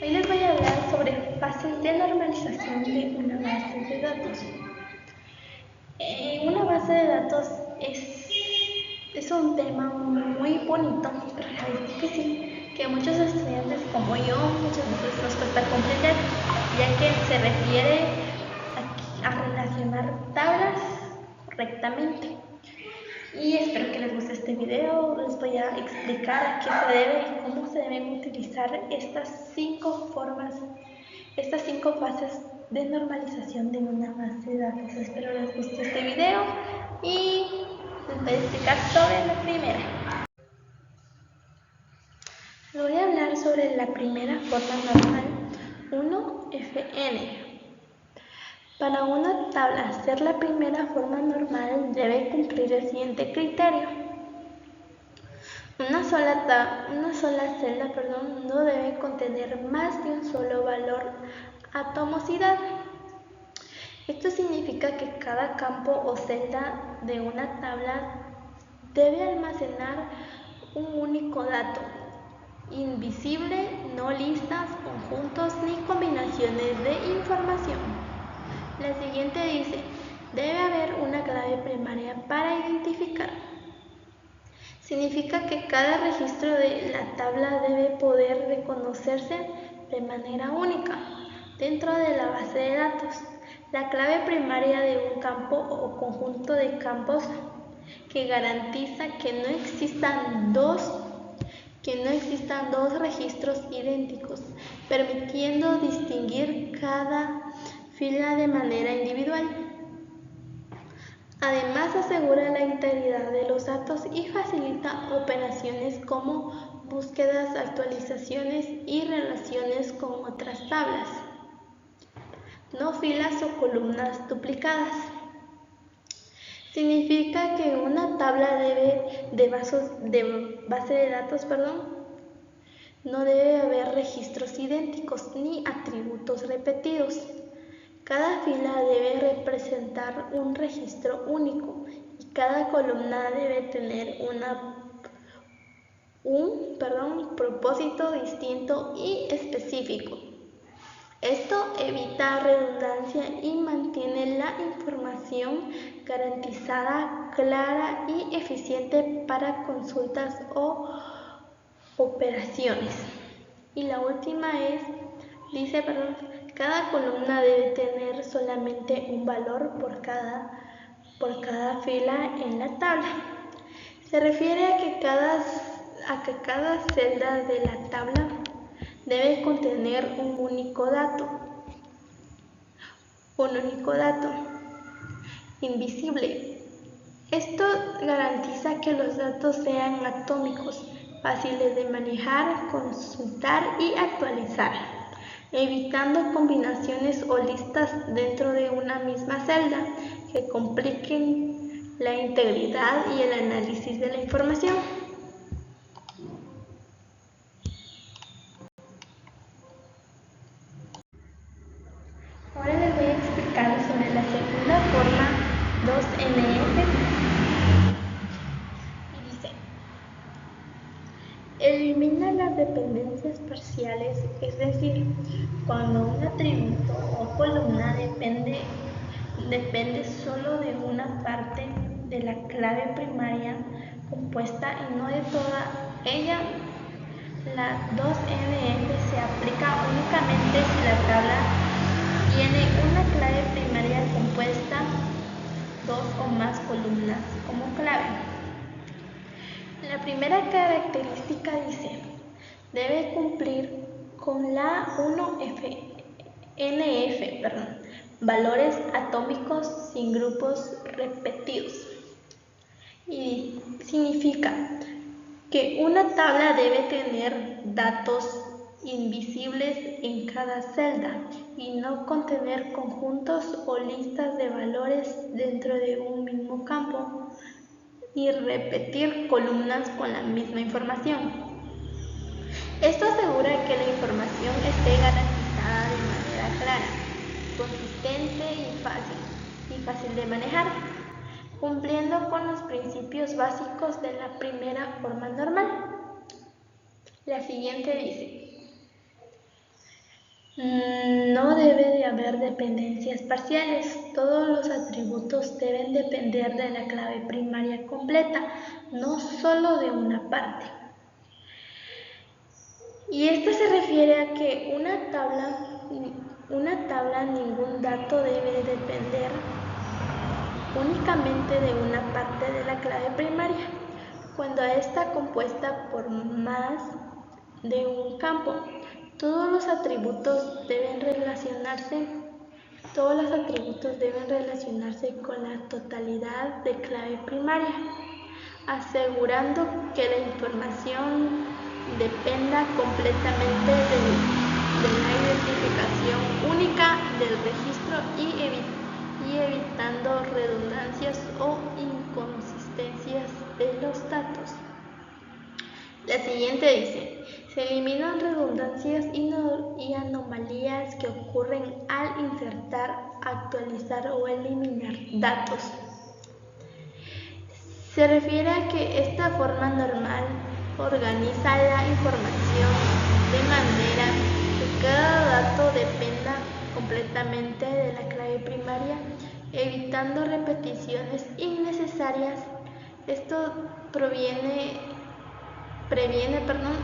Hoy les voy a hablar sobre fases de normalización de una base de datos. Una base de datos es un tema muy bonito, pero a la vez difícil, que muchos estudiantes como yo muchas veces nos cuesta comprender, ya que se refiere a relacionar tablas correctamente. Y espero que les guste este video. Les voy a explicar a qué se debe y cómo se deben utilizar estas cinco fases de normalización de una base de datos. Espero les guste este video y les voy a explicar sobre la primera. Les voy a hablar sobre la primera forma normal 1FN. Para una tabla ser la primera forma normal debe cumplir el siguiente criterio. Una sola celda no debe contener más de un solo valor atomicidad. Esto significa que cada campo o celda de una tabla debe almacenar un único dato, invisible, no listas, conjuntos ni combinaciones de información. La siguiente dice, debe haber una clave primaria para identificar. Significa que cada registro de la tabla debe poder reconocerse de manera única dentro de la base de datos. La clave primaria de un campo o conjunto de campos que garantiza que no existan dos registros idénticos, permitiendo distinguir cada fila de manera individual. Además, asegura la integridad de los datos y facilita operaciones como búsquedas, actualizaciones y relaciones con otras tablas. No filas o columnas duplicadas. Significa que una tabla de base de datos no debe haber registros idénticos ni atributos repetidos. Cada fila debe representar un registro único y cada columna debe tener un propósito distinto y específico. Esto evita redundancia y mantiene la información garantizada, clara y eficiente para consultas o operaciones. Y la última dice, cada columna debe tener solamente un valor por cada fila en la tabla. Se refiere a que cada celda de la tabla debe contener un único dato invisible. Esto garantiza que los datos sean atómicos, fáciles de manejar, consultar y actualizar, evitando combinaciones o listas dentro de una misma celda que compliquen la integridad y el análisis de la información. Ahora les voy a explicar sobre la segunda forma 2NF. Y dice, elimina las dependencias parciales, es decir, cuando un atributo o columna depende solo de una parte de la clave primaria compuesta y no de toda ella. La 2NF se aplica únicamente si la tabla tiene una clave primaria compuesta, dos o más columnas como clave. La primera característica dice, debe cumplir con la 1NF, valores atómicos sin grupos repetidos. Y significa que una tabla debe tener datos invisibles en cada celda y no contener conjuntos o listas de valores dentro de un mismo campo, ni repetir columnas con la misma información. Esto asegura que la información esté garantizada de manera clara, consistente y fácil de manejar, cumpliendo con los principios básicos de la primera forma normal. La siguiente dice, No debe de haber dependencias parciales. Todos los atributos deben depender de la clave primaria completa, no solo de una parte. Y esto se refiere a que una tabla ningún dato debe depender únicamente de una parte de la clave primaria, cuando está compuesta por más de un campo. Todos los atributos deben relacionarse con la totalidad de clave primaria, asegurando que la información dependa completamente de la identificación única del registro y evitando redundancias o inconsistencias de los datos. La siguiente dice: se eliminan redundancias y anomalías que ocurren al insertar, actualizar o eliminar datos. Se refiere a que esta forma normal organiza la información de manera que cada dato dependa completamente de la clave primaria, evitando repeticiones innecesarias. Esto previene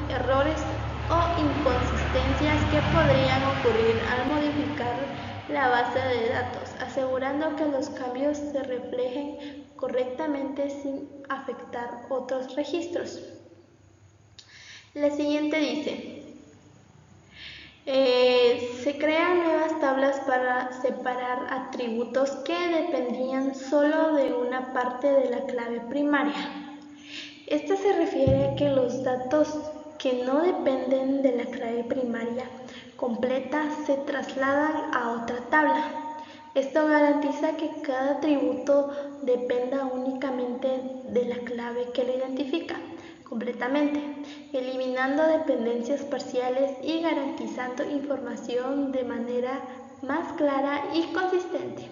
errores o inconsistencias que podrían ocurrir al modificar la base de datos, asegurando que los cambios se reflejen correctamente sin afectar otros registros. La siguiente dice: se crean nuevas tablas para separar atributos que dependían solo de una parte de la clave primaria. Esto se refiere a que los datos que no dependen de la clave primaria completa se trasladan a otra tabla. Esto garantiza que cada atributo dependa únicamente de la clave que lo identifica completamente, eliminando dependencias parciales y garantizando información de manera más clara y consistente.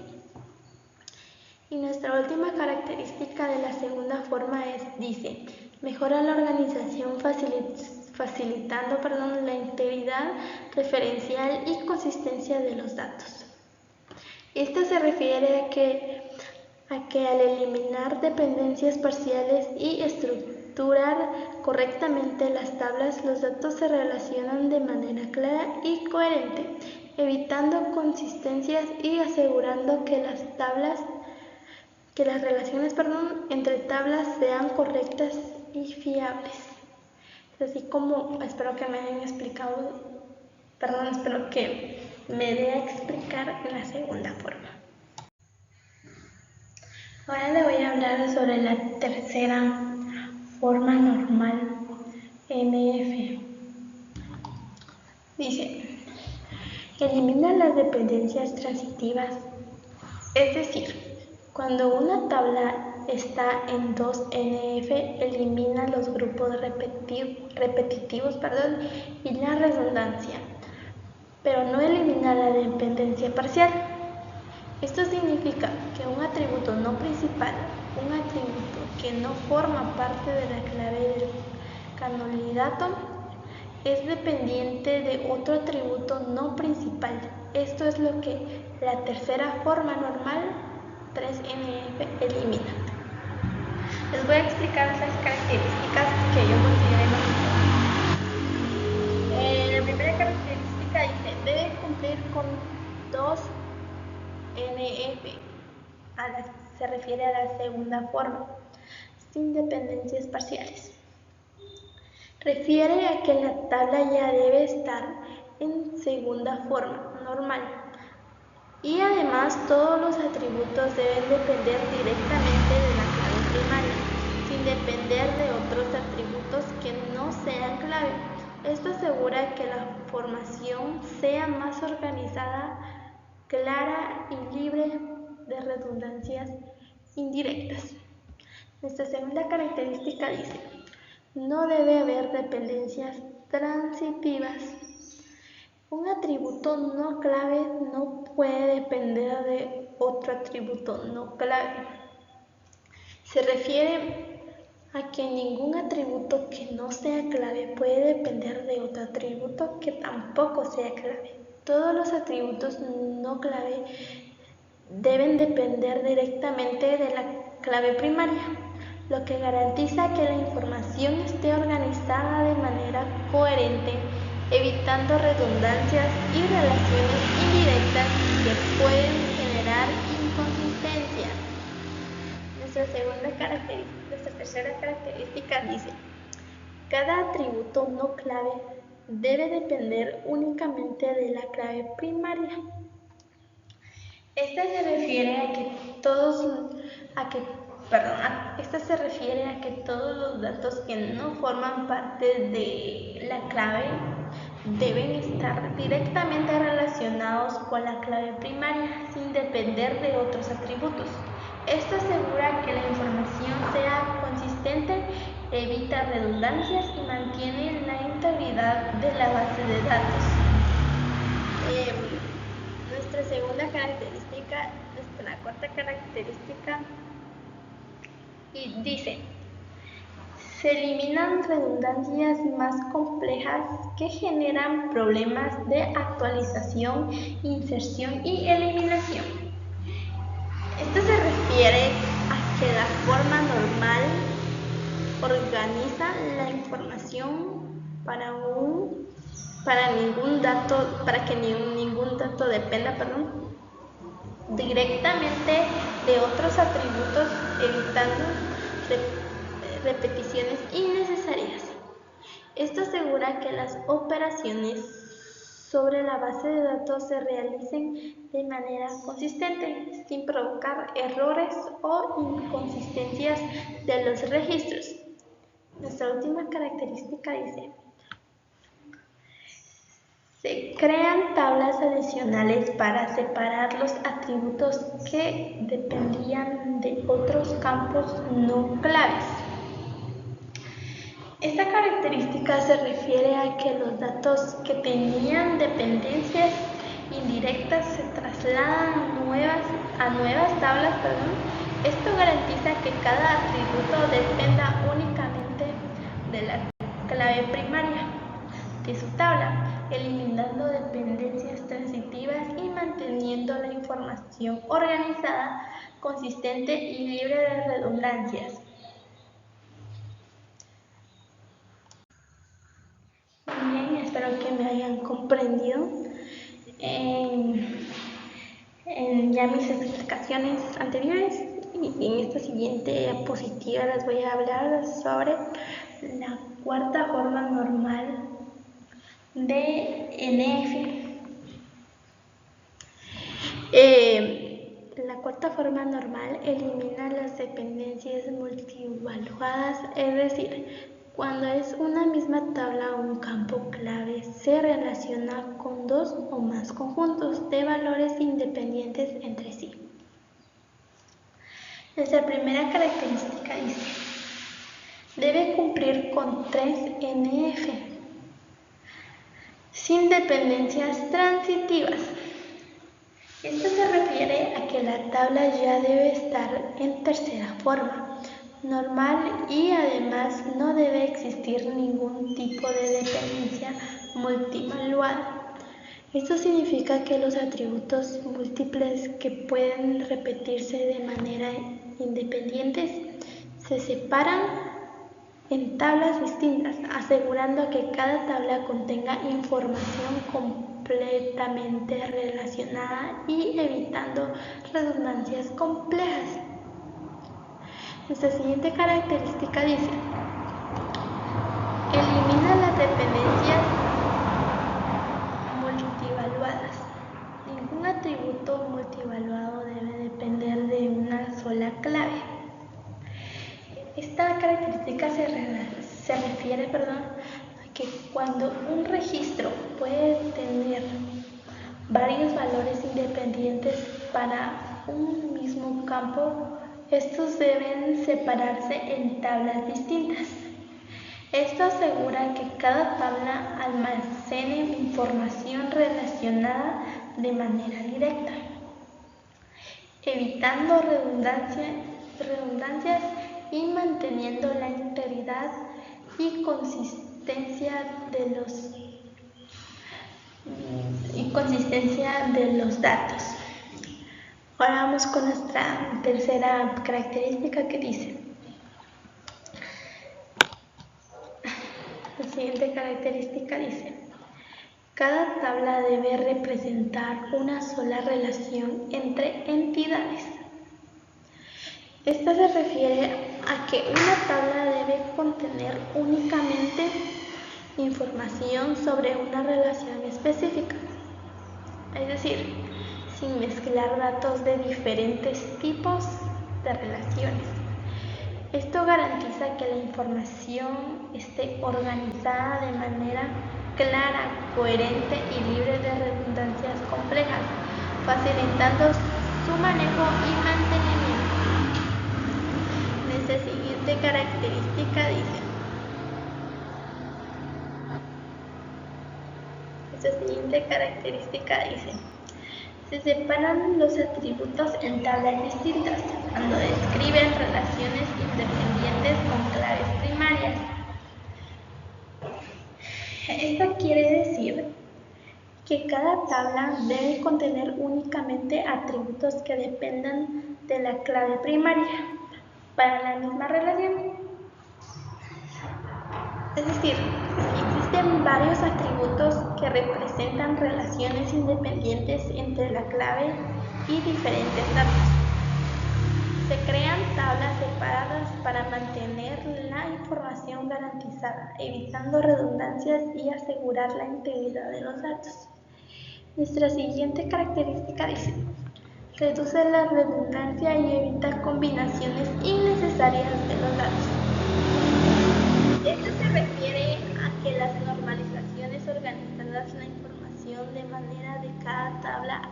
Y nuestra última característica de la segunda forma dice: mejora la organización facilitando la integridad referencial y consistencia de los datos. Esto se refiere a que al eliminar dependencias parciales y estructurar correctamente las tablas, los datos se relacionan de manera clara y coherente, evitando consistencias y asegurando que las relaciones entre tablas sean correctas y fiables. Así como espero que me dé a explicar en la segunda forma. Ahora le voy a hablar sobre la tercera forma normal, NF. Dice: elimina las dependencias transitivas, es decir, cuando una tabla está en 2NF, elimina los grupos repetitivos y la redundancia, pero no elimina la dependencia parcial. Esto significa que un atributo no principal, un atributo que no forma parte de la clave del candidato, es dependiente de otro atributo no principal. Esto es lo que la tercera forma normal 3NF elimina. Les voy a explicar las características que yo considero más importantes. La primera característica dice: debe cumplir con 2NF. Se refiere a la segunda forma, sin dependencias parciales. Refiere a que la tabla ya debe estar en segunda forma normal. Y además todos los atributos deben depender directamente de la clave primaria, sin depender de otros atributos que no sean clave. Esto asegura que la formación sea más organizada, clara y libre de redundancias indirectas. Nuestra segunda característica dice: no debe haber dependencias transitivas. Un atributo no clave no puede depender de otro atributo no clave. Se refiere a que ningún atributo que no sea clave puede depender de otro atributo que tampoco sea clave. todos los atributos no clave deben depender directamente de la clave primaria, lo que garantiza que la información esté organizada de manera coherente, evitando redundancias y relaciones indirectas que pueden generar inconsistencia. Nuestra tercera característica dice: cada atributo no clave debe depender únicamente de la clave primaria. Esta se refiere a que todos los datos que no forman parte de la clave deben estar directamente relacionados con la clave primaria sin depender de otros atributos. Esto asegura que la información sea consistente, evita redundancias y mantiene la integridad de la base de datos. Nuestra cuarta característica dice: se eliminan redundancias más complejas que generan problemas de actualización, inserción y eliminación. Esto se refiere a que la forma normal organiza la información para que ningún dato dependa directamente de otros atributos, evitando repeticiones innecesarias. Esto asegura que las operaciones sobre la base de datos se realicen de manera consistente, sin provocar errores o inconsistencias de los registros. Nuestra última característica dice: se crean tablas adicionales para separar los atributos que dependían de otros campos no claves. Esta característica se refiere a que los datos que tenían dependencias indirectas se trasladan a nuevas tablas. Esto garantiza que cada atributo dependa únicamente de la clave primaria de su tabla, eliminando dependencias transitivas y manteniendo la información organizada, consistente y libre de redundancias. Muy bien, espero que me hayan comprendido. Ya mis explicaciones anteriores, y en esta siguiente diapositiva les voy a hablar sobre la cuarta forma normal de NF. La cuarta forma normal elimina las dependencias multievaluadas, es decir, cuando es una misma tabla o un campo clave se relaciona con dos o más conjuntos de valores independientes entre sí. Nuestra primera característica dice: debe cumplir con 3 NF sin dependencias transitivas. Esto se refiere a que la tabla ya debe estar en tercera forma normal y además no debe existir ningún tipo de dependencia multievaluada. Esto significa que los atributos múltiples que pueden repetirse de manera independiente se separan en tablas distintas, asegurando que cada tabla contenga información completamente relacionada y evitando redundancias complejas. Nuestra siguiente característica dice: elimina las dependencias multievaluadas. Ningún atributo multievaluado debe depender de una sola clave. Esta característica se refiere a que cuando un registro puede tener varios valores independientes para un mismo campo, estos deben separarse en tablas distintas. Esto asegura que cada tabla almacene información relacionada de manera directa, evitando redundancias y manteniendo la integridad y consistencia y consistencia de los datos. Ahora vamos con nuestra tercera característica que dice: la siguiente característica dice: cada tabla debe representar una sola relación entre entidades. Esta se refiere a que una tabla debe contener únicamente información sobre una relación específica, es decir, sin mezclar datos de diferentes tipos de relaciones. Esto garantiza que la información esté organizada de manera clara, coherente y libre de redundancias complejas, facilitando su manejo y mantenimiento. Nuestra siguiente característica dice: se separan los atributos en tablas distintas cuando describen relaciones independientes con claves primarias. Esto quiere decir que cada tabla debe contener únicamente atributos que dependan de la clave primaria para la misma relación. Es decir, existen varios atributos que representan relaciones independientes entre la clave y diferentes datos. Se crean tablas separadas para mantener la información garantizada, evitando redundancias y asegurar la integridad de los datos. Nuestra siguiente característica dice: reduce la redundancia y evita combinaciones innecesarias de los datos. Esto se refiere a que las normalizaciones organizadas la información de manera de cada tabla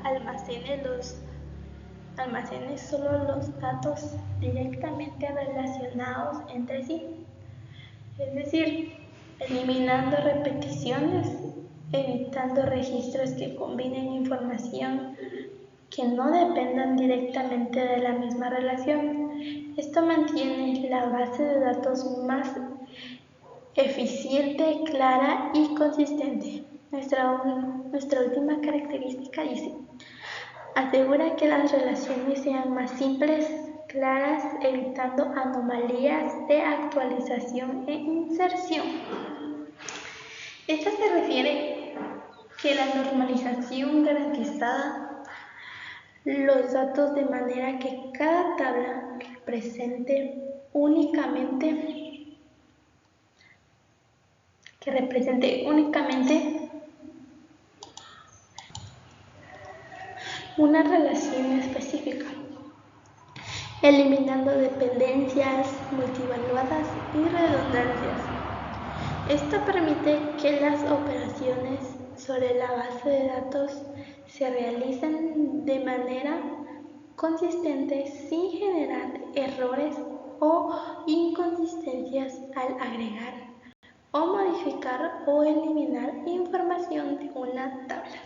almacene solo los datos directamente relacionados entre sí, es decir, eliminando repeticiones, evitando registros que combinen información que no dependan directamente de la misma relación. Esto mantiene la base de datos más eficiente, clara y consistente. Nuestra última característica dice: asegura que las relaciones sean más simples, claras, evitando anomalías de actualización e inserción. Esta se refiere que la normalización garantizada los datos de manera que cada tabla represente únicamente una relación específica, eliminando dependencias multivaluadas y redundancias. Esto permite que las operaciones sobre la base de datos se realicen de manera consistente sin generar errores o inconsistencias al agregar o modificar o eliminar información de una tabla.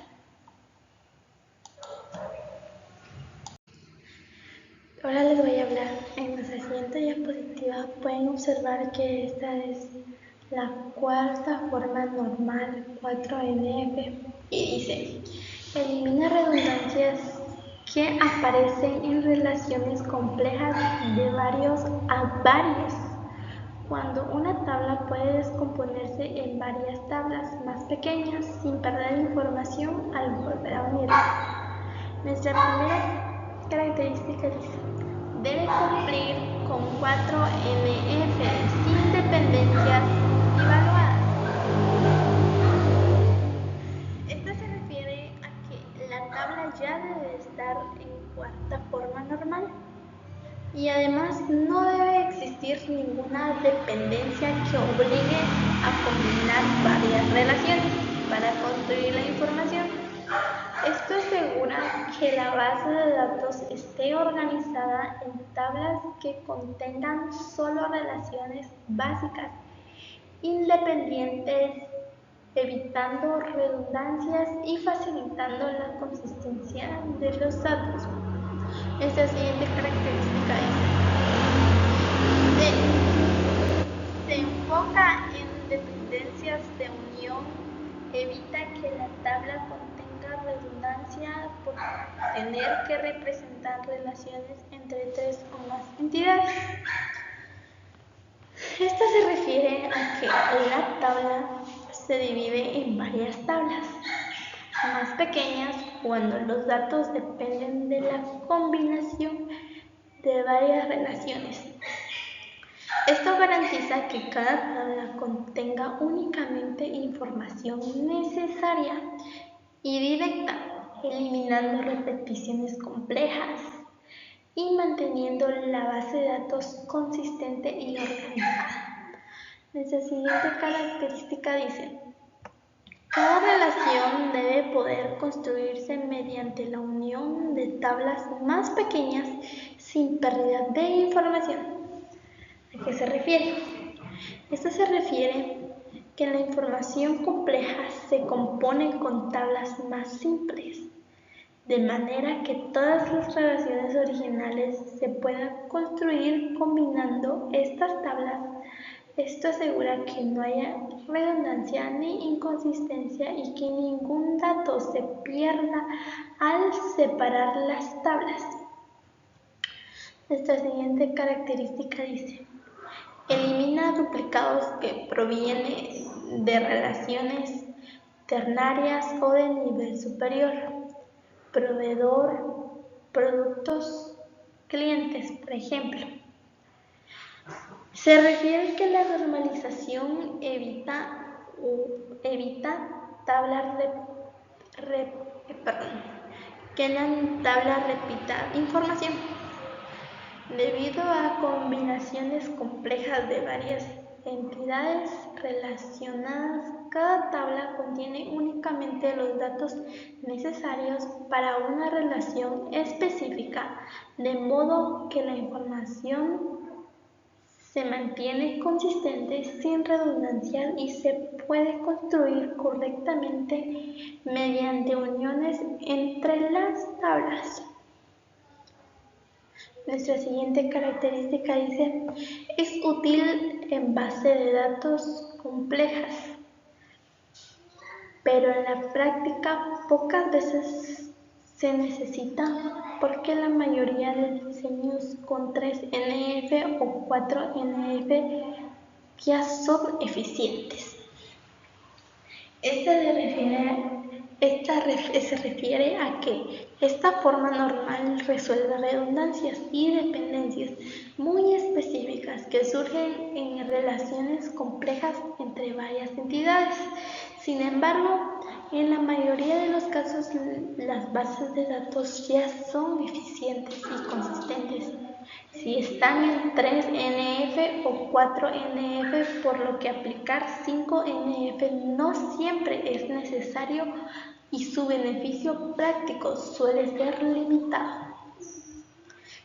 Ahora les voy a hablar. En nuestra siguiente diapositiva pueden observar que esta es la cuarta forma normal 4NF y dice: elimina redundancias que aparecen en relaciones complejas de varios a varios. Cuando una tabla puede descomponerse en varias tablas más pequeñas sin perder información al volver a unirlas. Nuestra primera característica dice: debe cumplir con 4NF sin dependencias evaluadas. Esto se refiere a que la tabla ya debe estar en cuarta forma normal y además no debe existir ninguna dependencia que obligue a combinar varias relaciones para construir la información. Esto asegura que la base de datos esté organizada en tablas que contengan solo relaciones básicas, independientes, evitando redundancias y facilitando la consistencia de los datos. Esta siguiente característica se enfoca en dependencias de unión evita que la tabla contenga redundancia por tener que representar relaciones entre tres o más entidades. Esto se refiere a que la tabla se divide en varias tablas más pequeñas cuando los datos dependen de la combinación de varias relaciones. Esto garantiza que cada tabla contenga únicamente información necesaria y directa, eliminando repeticiones complejas y manteniendo la base de datos consistente y organizada. Nuestra siguiente característica dice: cada relación debe poder construirse mediante la unión de tablas más pequeñas sin pérdida de información. ¿A qué se refiere? Esto se refiere que la información compleja se compone con tablas más simples, de manera que todas las relaciones originales se puedan construir combinando estas tablas. Esto asegura que no haya redundancia ni inconsistencia y que ningún dato se pierda al separar las tablas. Nuestra siguiente característica dice: elimina duplicados que provienen de relaciones ternarias o de nivel superior. Proveedor, productos, clientes, por ejemplo. Se refiere que la normalización evita que la tabla repita información. Debido a combinaciones complejas de varias entidades relacionadas, cada tabla contiene únicamente los datos necesarios para una relación específica, de modo que la información se mantiene consistente, sin redundancia y se puede construir correctamente mediante uniones entre las tablas. Nuestra siguiente característica dice: es útil en base de datos complejas, pero en la práctica pocas veces se necesita porque la mayoría de diseños con 3NF o 4NF ya son eficientes. Se refiere a que esta forma normal resuelve redundancias y dependencias muy específicas que surgen en relaciones complejas entre varias entidades. Sin embargo, en la mayoría de los casos, las bases de datos ya son eficientes y consistentes si están en 3NF o 4NF, por lo que aplicar 5NF no siempre es necesario y su beneficio práctico suele ser limitado.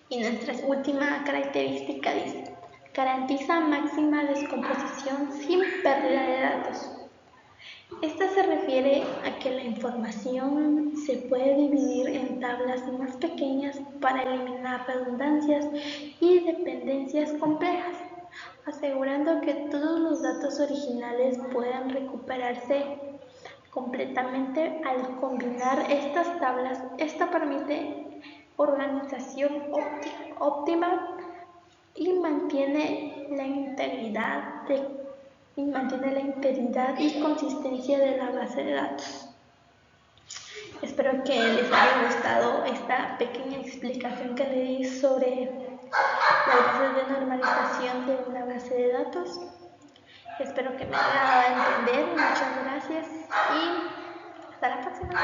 Y nuestra última característica dice: garantiza máxima descomposición sin pérdida de datos. Esta se refiere a que la información se puede dividir en tablas más pequeñas para eliminar redundancias y dependencias complejas, asegurando que todos los datos originales puedan recuperarse completamente al combinar estas tablas. Esto permite organización óptima y mantiene la integridad y consistencia de la base de datos. Espero que les haya gustado esta pequeña explicación que le di sobre las bases de normalización de una base de datos. Espero que me haya dado a entender. Muchas gracias y hasta la próxima.